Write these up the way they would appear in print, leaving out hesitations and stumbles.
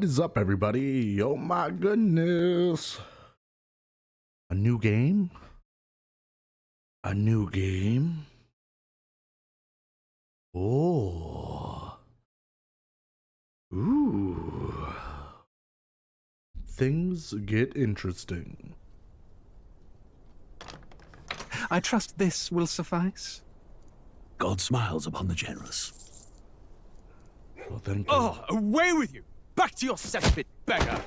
What is up, everybody? Oh my goodness. A new game? A new game? Oh. Ooh. Things get interesting. I trust this will suffice. God smiles upon the generous. Well, thank you. Oh, away with you! Back to your cesspit, beggar!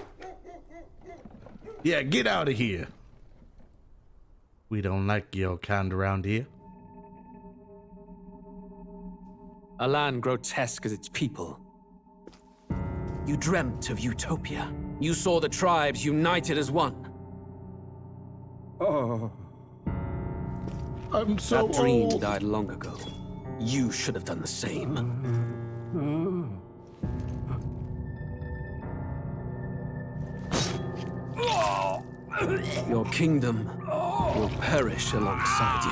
Yeah, get out of here. We don't like your kind around here. A land grotesque as its people. You dreamt of utopia. You saw the tribes united as one. Oh. I'm so That dream old. died long ago. You should have done the same. Your kingdom will perish alongside you.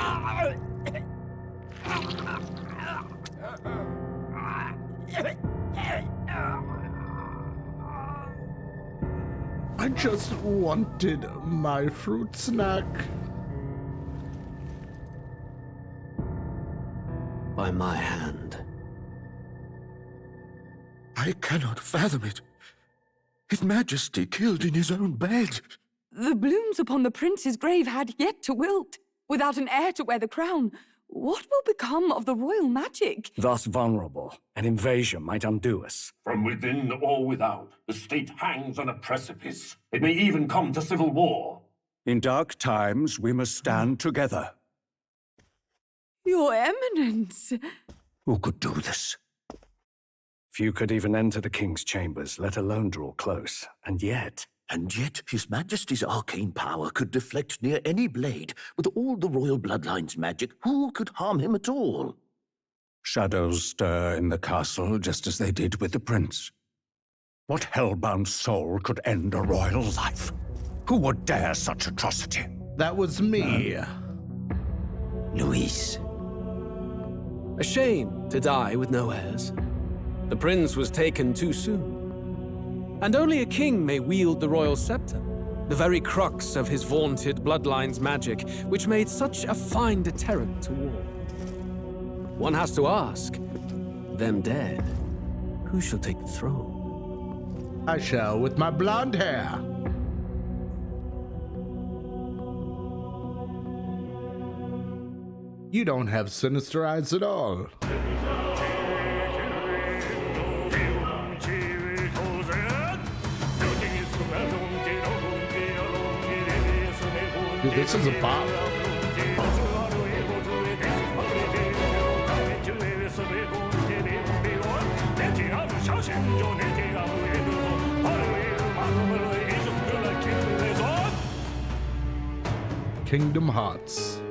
I just wanted my fruit snack. By my hand. I cannot fathom it. His Majesty killed in his own bed. The blooms upon the prince's grave had yet to wilt. Without an heir to wear the crown, what will become of the royal magic? Thus vulnerable, an invasion might undo us. From within or without, the state hangs on a precipice. It may even come to civil war. In dark times, we must stand together. Your Eminence! Who could do this? Few could even enter the king's chambers, let alone draw close. And yet, His Majesty's arcane power could deflect near any blade. With all the royal bloodline's magic, who could harm him at all? shadows stir in the castle just as they did with the prince. What hellbound soul could end a royal life? Who would dare such atrocity? That was me. Luis. A shame to die with no heirs. The prince was taken too soon. And only a king may wield the royal scepter, the very crux of his vaunted bloodline's magic, which made such a fine deterrent to war. One has to ask, them dead, who shall take the throne? I shall with my blonde hair. You don't have sinister eyes at all. Dude, this is a bop. Kingdom Hearts.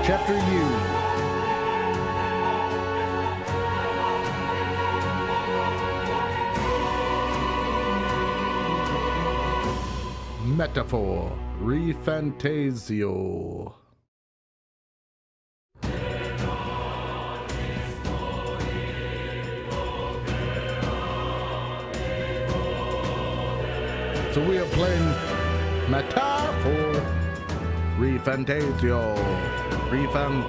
Chapter U. Metaphor. Refantasio. So we are playing Metaphor. Refantasio. Refantasio.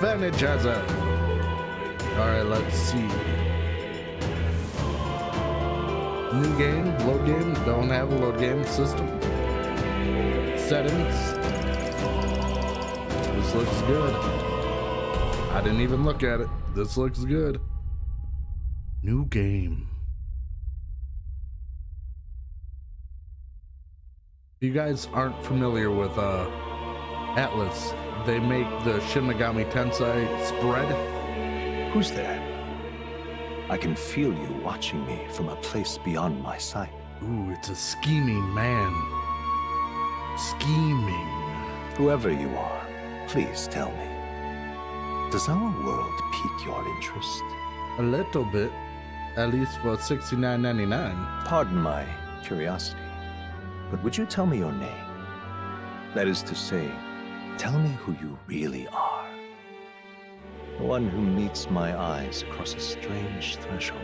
Refanichaza. Alright, let's see. New game, load game, don't have a load game system. Settings. This looks good. I didn't even look at it. This looks good. New game. If you guys aren't familiar with Atlus. They make the Shin Megami Tensei spread. Who's there? I can feel you watching me from a place beyond my sight. Ooh, it's a scheming man. Scheming. Whoever you are, please tell me. Does our world pique your interest? A little bit. At least for $69.99. Pardon my curiosity, but would you tell me your name? That is to say, tell me who you really are. The one who meets my eyes across a strange threshold.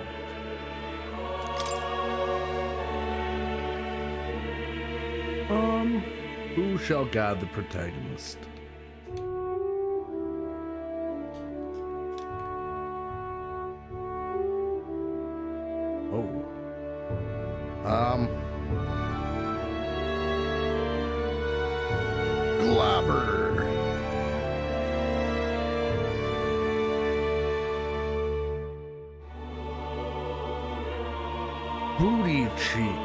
Who shall guide the protagonist? Oh. Globber. Booty cheek.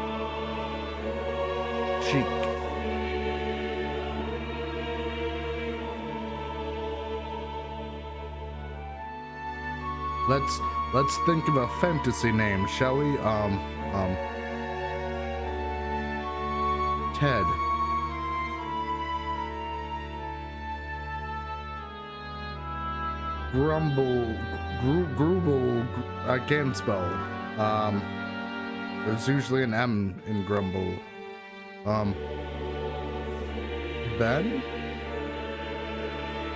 Let's think of a fantasy name, shall we? Ted. Grumble, I can't spell. There's usually an M in Grumble. Ben?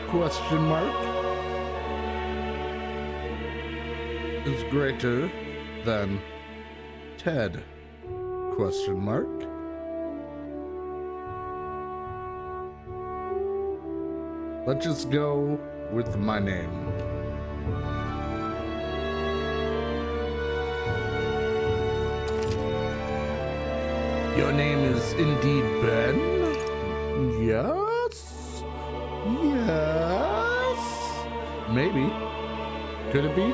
Question mark? Is greater than Ted? Question mark? Let's just go with my name. Your name is indeed Ben? Yes? Yes? Maybe. Could it be?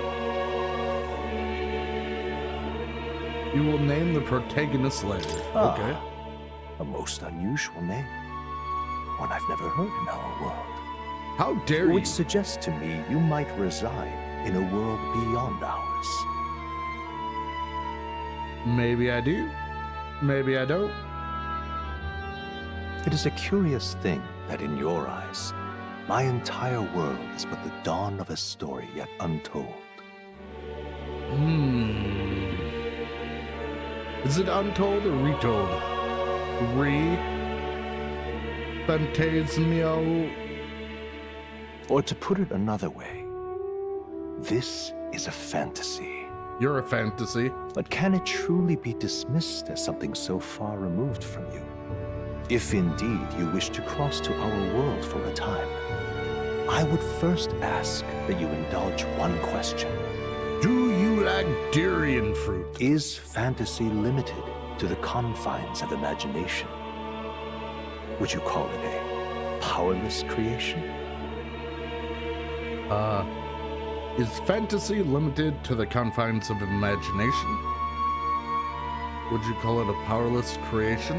You will name the protagonist later. Okay. A most unusual name. One I've never heard in our world. How dare you? Which suggests to me you might reside in a world beyond ours. Maybe I do. Maybe I don't. It is a curious thing that in your eyes, my entire world is but the dawn of a story yet untold. Is it untold or retold? Phantasmio. Or to put it another way, this is a fantasy. You're a fantasy. But can it truly be dismissed as something so far removed from you? If indeed you wish to cross to our world for a time, I would first ask that you indulge one question. Do you like durian fruit? Is fantasy limited to the confines of imagination? Would you call it a powerless creation? Is fantasy limited to the confines of imagination? Would you call it a powerless creation?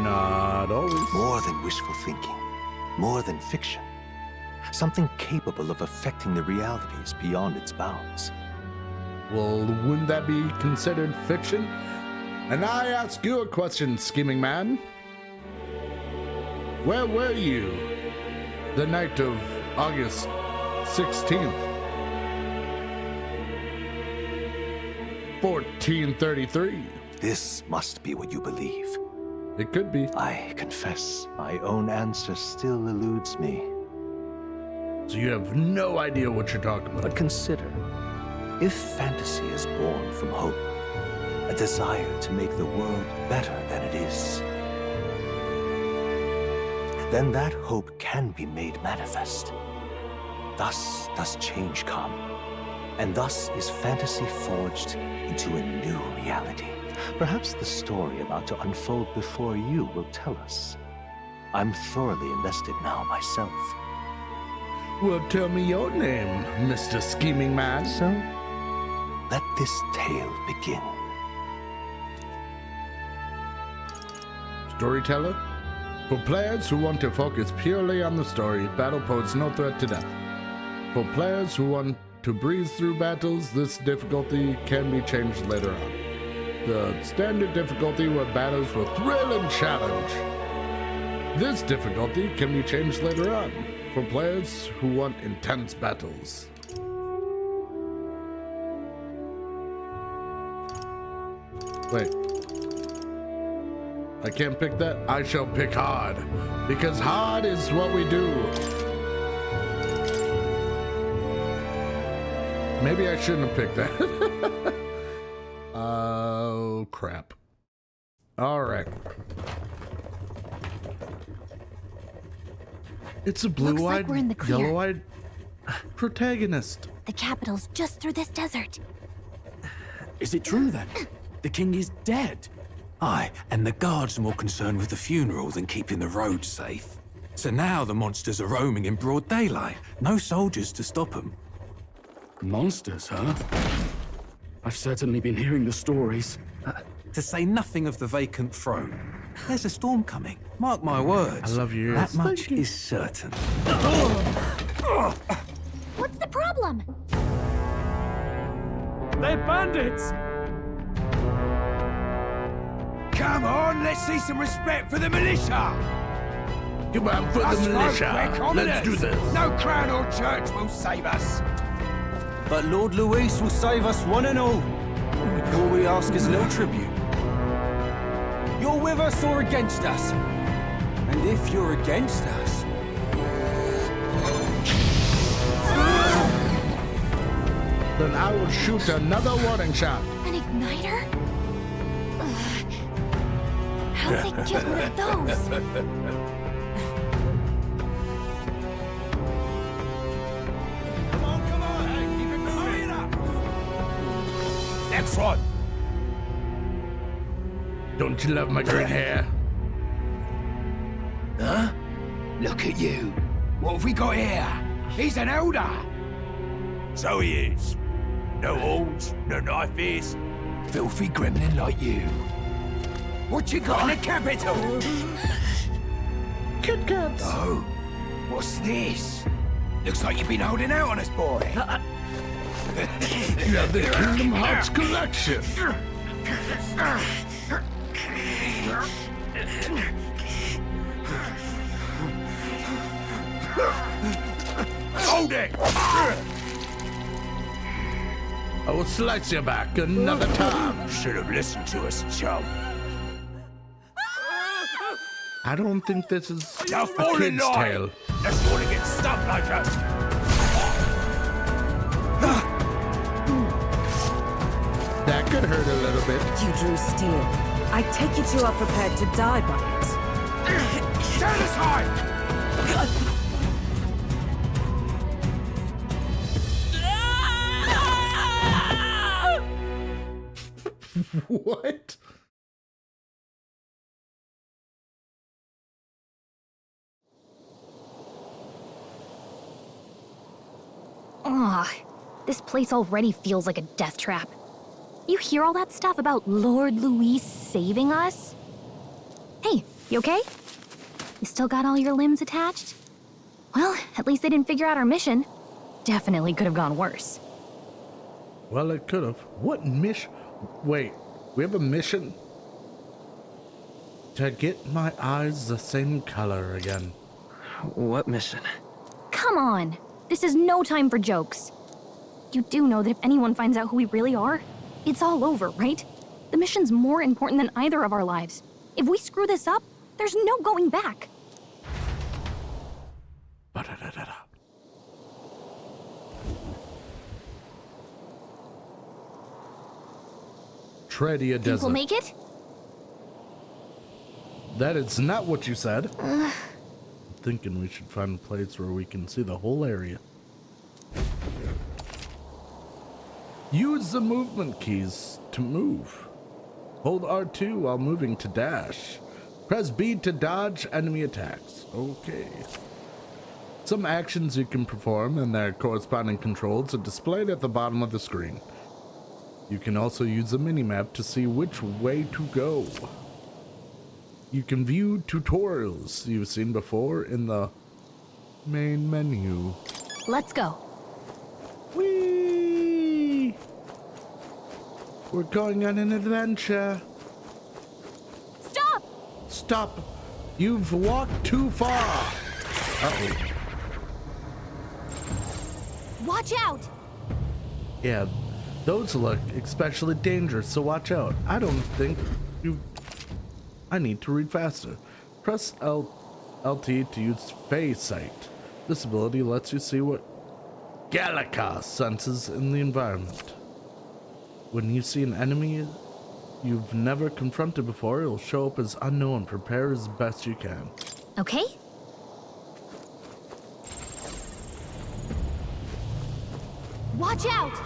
Not always. More than wishful thinking, more than fiction. Something capable of affecting the realities beyond its bounds. Well, wouldn't that be considered fiction? And I ask you a question, scheming man. Where were you the night of August 16th, 1433? This must be what you believe. It could be. I confess, my own answer still eludes me. So you have no idea what you're talking about. But consider, if fantasy is born from hope, a desire to make the world better than it is, then that hope can be made manifest. Thus does change come, and thus is fantasy forged into a new reality. Perhaps the story about to unfold before you will tell us. I'm thoroughly invested now myself. Well, tell me your name, Mr. Scheming Man. So, let this tale begin. Storyteller? For players who want to focus purely on the story, battle poses no threat to death. For players who want to breeze through battles, this difficulty can be changed later on. The standard difficulty where battles will thrill and challenge. This difficulty can be changed later on for players who want intense battles. Wait. I can't pick that? I shall pick hard, because hard is what we do. Maybe I shouldn't have picked that. Oh, crap. All right. It's a blue-eyed, we're in the clear. yellow-eyed protagonist. The capital's just through this desert. Is it true then? The king is dead? Aye, and the guards are more concerned with the funeral than keeping the roads safe. So now the monsters are roaming in broad daylight. No soldiers to stop them. Monsters, huh? I've certainly been hearing the stories. To say nothing of the vacant throne. There's a storm coming. Mark my words. I love you. That much is certain. What's the problem? They're bandits! Come on, let's see some respect for the militia! Come on for the militia. Let's do this. No crown or church will save us. But Lord Luis will save us one and all. All we ask is a little tribute. You're with us or against us? And if you're against us... Then I will shoot another warning shot. An igniter? Ugh. How'd they get one of those? Come on, hey, keep it moving up. Next one. Don't you love my green hair? Huh? Look at you. What have we got here? He's an elder. So he is. No horns, no knife is. Filthy gremlin like you. What you got in the capital? Kit Kats. Oh, what's this? Looks like you've been holding out on us, boy. You have the Kingdom Hearts collection. Hold it! I will slice your back another time. Should have listened to us, chum. I don't think this is Now a fall in kid's line. tale. Let's want to get stuck like us. That could hurt a little bit. You drew steel. I take it you are prepared to die by it. Stand aside! What? Ugh, this place already feels like a death trap. You hear all that stuff about Lord Luis saving us? Hey, you okay? You still got all your limbs attached? Well, at least they didn't figure out our mission. Definitely could have gone worse. Well, it could have. What mission? Wait, we have a mission? To get my eyes the same color again. What mission? Come on! This is no time for jokes. You do know that if anyone finds out who we really are, it's all over, right? The mission's more important than either of our lives. If we screw this up, there's no going back. Ba-da-da-da-da. Treadia Think we'll Desert. make it? That is not what you said. I'm thinking we should find a place where we can see the whole area. Use the movement keys to move. Hold R2 while moving to dash. Press B to dodge enemy attacks. Okay. Some actions you can perform and their corresponding controls are displayed at the bottom of the screen. You can also use the minimap to see which way to go. You can view tutorials you've seen before in the main menu. Let's go. Whee! We're going on an adventure. Stop! Stop! You've walked too far. Uh-oh. Watch out! Yeah, those look especially dangerous, so watch out. I don't think you... I need to read faster. Press LT to use Phase Sight. This ability lets you see what Gallica senses in the environment. When you see an enemy you've never confronted before, it'll show up as unknown. Prepare as best you can. Okay. Watch out!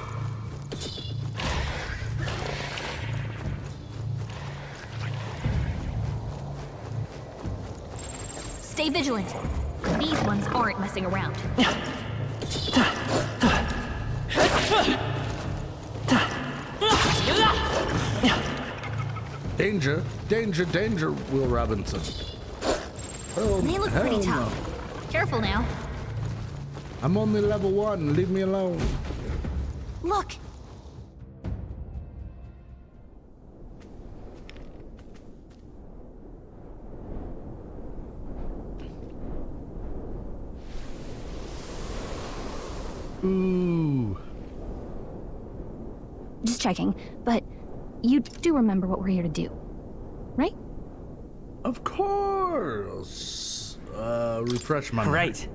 Stay vigilant. These ones aren't messing around. Danger, danger, danger, Will Robinson. Oh, They look pretty tough. Careful now. I'm only level 1, leave me alone. Look! Ooh. Just checking, but you do remember what we're here to do, right? Of course. Refresh my memory. Right.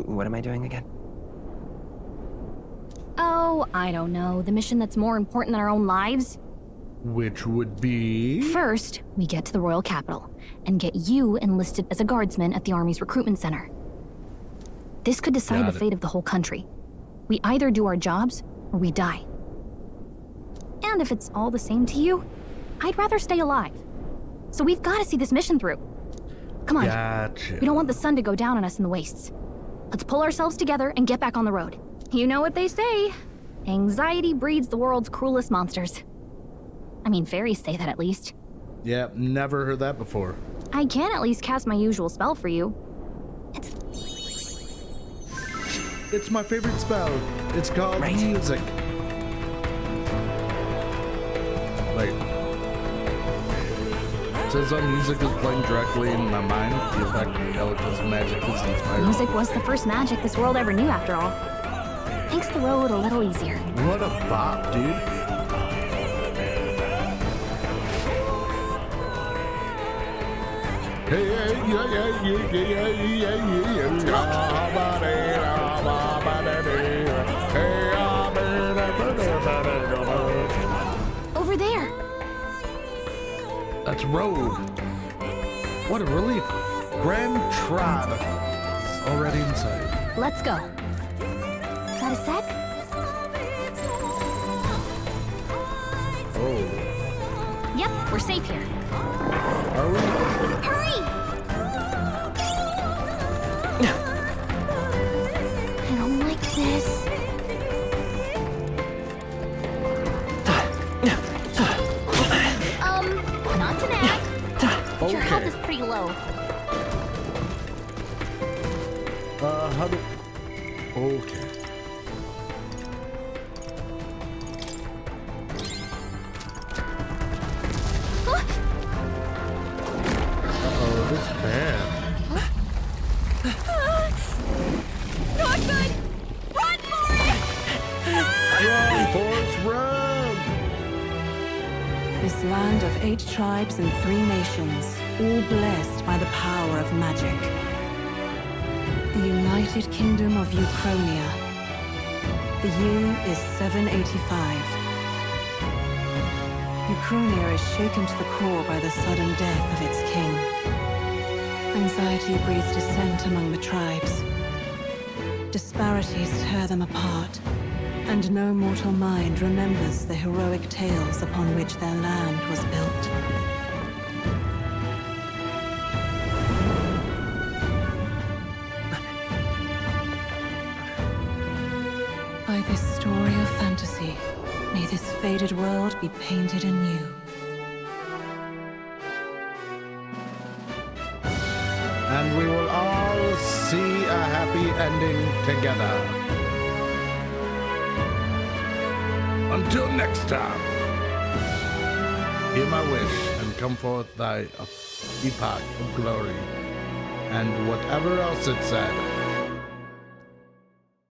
What am I doing again? Oh, I don't know. The mission that's more important than our own lives? Which would be... First, we get to the royal capital and get you enlisted as a guardsman at the army's recruitment center. This could decide the fate of the whole country. We either do our jobs or we die. And if it's all the same to you, I'd rather stay alive. So we've got to see this mission through. Come on. Gotcha. We don't want the sun to go down on us in the wastes. Let's pull ourselves together and get back on the road. You know what they say. Anxiety breeds the world's cruelest monsters. I mean, fairies say that at least. Yeah, never heard that before. I can at least cast my usual spell for you. It's my favorite spell. It's called music. Wait. It says our music is playing directly in my mind. The effect of Gallica's magic is inspired. Music was the first magic this world ever knew, after all. Makes the road a little easier. What a bop, dude. Over there. That's road. What a relief. Grand Trod is already inside. Let's go. Is that a sec? Oh. Yep, we're safe here. Are we? Hurry! I don't like this. Not to nag. But your health is pretty low. How do... Okay. Uh-oh, this is bad. Not good! Run for it! Run, Forrest, run! This land of 8 tribes and 3 nations, all blessed by the power of magic. The United Kingdom of Uchronia. The year is 785. Uchronia is shaken to the core by the sudden death of its king. Anxiety breeds dissent among the tribes. Disparities tear them apart, and no mortal mind remembers the heroic tales upon which their land was built. By this story of fantasy, may this faded world be painted anew. and we will all see a happy ending together. Until next time, hear my wish and come forth thy epoch of glory, and whatever else it said.